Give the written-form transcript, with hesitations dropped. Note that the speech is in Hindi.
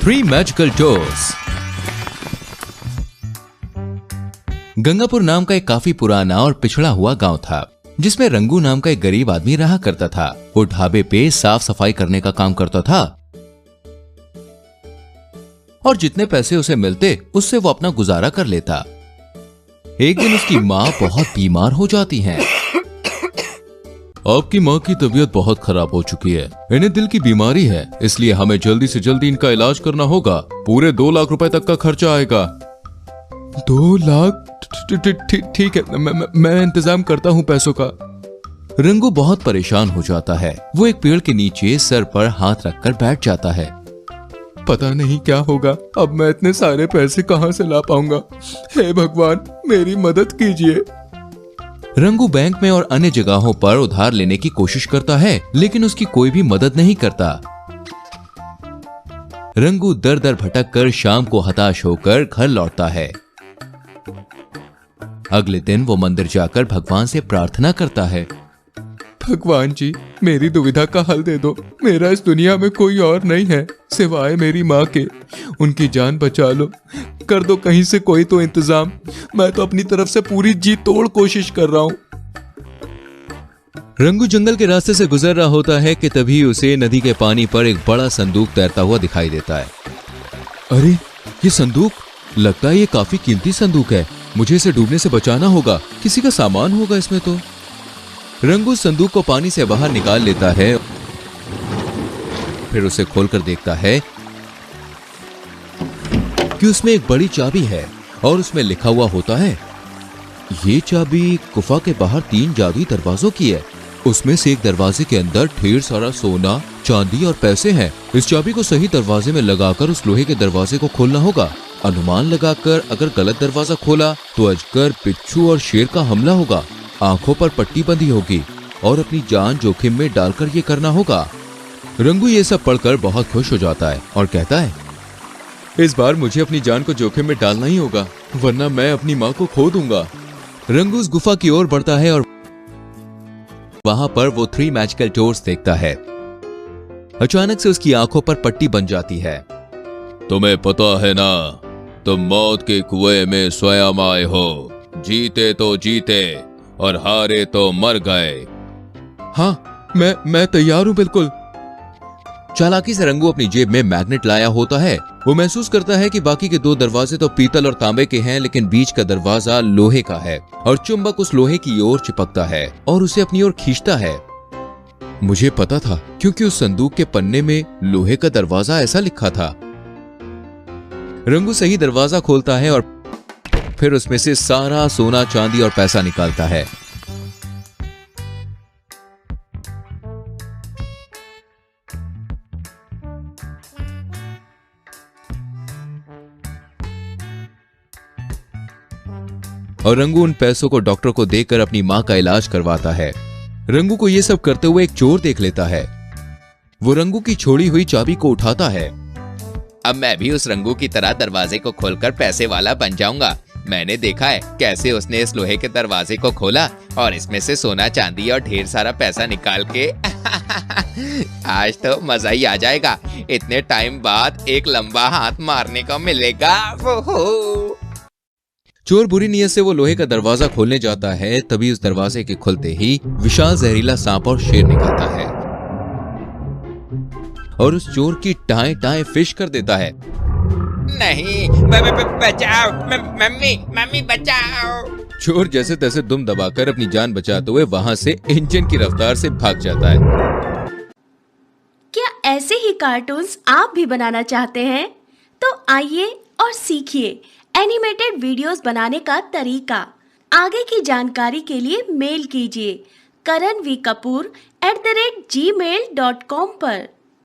3 मैजिकल डोर्स। गंगापुर नाम का एक काफी पुराना और पिछड़ा हुआ गांव था, जिसमें रंगू नाम का एक गरीब आदमी रहा करता था। वो ढाबे पे साफ सफाई करने का काम करता था और जितने पैसे उसे मिलते उससे वो अपना गुजारा कर लेता। एक दिन उसकी माँ बहुत बीमार हो जाती हैं। आपकी माँ की तबीयत बहुत खराब हो चुकी है, इन्हें दिल की बीमारी है, इसलिए हमें जल्दी से जल्दी इनका इलाज करना होगा। पूरे 2 लाख रुपए तक का खर्चा आएगा। 2 लाख? ठीक है, मैं इंतजाम करता हूँ पैसों का। रंगू बहुत परेशान हो जाता है। वो एक पेड़ के नीचे सर पर हाथ रखकर बैठ जाता है। पता नहीं क्या होगा, अब मैं इतने सारे पैसे कहाँ से ला पाऊंगा। हे भगवान, मेरी मदद कीजिए। रंगू बैंक में और अन्य जगहों पर उधार लेने की कोशिश करता है, लेकिन उसकी कोई भी मदद नहीं करता। रंगू दर दर भटक कर शाम को हताश होकर घर लौटता है। अगले दिन वो मंदिर जाकर भगवान से प्रार्थना करता है। भगवान जी, मेरी दुविधा का हल दे दो। मेरा इस दुनिया में कोई और नहीं है सिवाय मेरी माँ के। उनकी जान बचा लो, कर दो कहीं से कोई तो इंतजाम। मैं तो अपनी तरफ से पूरी जी तोड़ कोशिश कर रहा हूँ। रंगू जंगल के रास्ते से गुजर रहा होता है कि तभी उसे नदी के पानी पर एक बड़ा संदूक तैरता हुआ दिखाई देता है। अरे, ये संदूक, लगता है ये काफी कीमती संदूक है। मुझे इसे डूबने से बचाना होगा। किसी का सामान होगा इसमें तो। रंगू संदूक को पानी से बाहर निकाल लेता है, फिर उसे खोलकर देखता है कि उसमें एक बड़ी चाबी है और उसमें लिखा हुआ होता है, ये चाबी गुफा के बाहर 3 जादुई दरवाजों की है। उसमें से एक दरवाजे के अंदर ढेर सारा सोना, चांदी और पैसे हैं। इस चाबी को सही दरवाजे में लगाकर उस लोहे के दरवाजे को खोलना होगा। अनुमान लगाकर अगर गलत दरवाजा खोला तो अजगर, बिच्छू और शेर का हमला होगा। आंखों पर पट्टी बंधी होगी और अपनी जान जोखिम में डालकर ये करना होगा। रंगू ये सब पढ़कर बहुत खुश हो जाता है और कहता है, इस बार मुझे अपनी जान को जोखिम में डालना ही होगा, वरना मैं अपनी माँ को खो दूंगा। रंगू उस गुफा की ओर बढ़ता है और वहां पर वो 3 मैजिकल डोर्स देखता है। अचानक से उसकी आंखों पर पट्टी बन जाती है। तुम्हें पता है ना, तुम मौत के कुएं में स्वयं आए हो। जीते तो जीते और हारे तो मर गए। हाँ, मैं तैयार हूं बिल्कुल। चालाकी से रंगू अपनी जेब में मैग्नेट लाया होता है। वो महसूस करता है कि बाकी के 2 दरवाजे तो पीतल और तांबे के हैं, लेकिन बीच का दरवाजा लोहे का है और चुंबक उस लोहे की ओर चिपकता है और उसे अपनी ओर खींचता है। मुझे पता था, क्योंकि उस संदूक के पन्ने में लोहे का दरवाजा ऐसा लिखा था। रंगू सही दरवाजा खोलता है और फिर उसमें से सारा सोना, चांदी और पैसा निकालता है। और रंगू उन पैसों को डॉक्टर को देकर अपनी मां का इलाज करवाता है। रंगू को यह सब करते हुए एक चोर देख लेता है। वो रंगू की छोड़ी हुई चाबी को उठाता है। अब मैं भी उस रंगू की तरह दरवाजे को खोलकर पैसे वाला बन जाऊंगा। मैंने देखा है कैसे उसने इस लोहे के दरवाजे को खोला और इसमें से सोना, चांदी और ढेर सारा पैसा निकाल के आज तो मजा ही आ जाएगा। इतने टाइम बाद एक लंबा हाथ मारने को मिलेगा। चोर बुरी नीयत से वो लोहे का दरवाजा खोलने जाता है, तभी उस दरवाजे के खुलते ही विशाल जहरीला सांप और शेर निकलता है और उस चोर की टाएं टाएं फिश कर देता है। नहीं, बचाओ, मम्मी बचाओ। चोर जैसे तैसे दुम दबाकर अपनी जान बचाते हुए वहां से इंजन की रफ्तार से भाग जाता है। क्या ऐसे ही कार्टून्स आप भी बनाना चाहते हैं? तो आइए और सीखिए एनिमेटेड वीडियोस बनाने का तरीका। आगे की जानकारी के लिए मेल कीजिए karanvkapoor@gmail.com पर।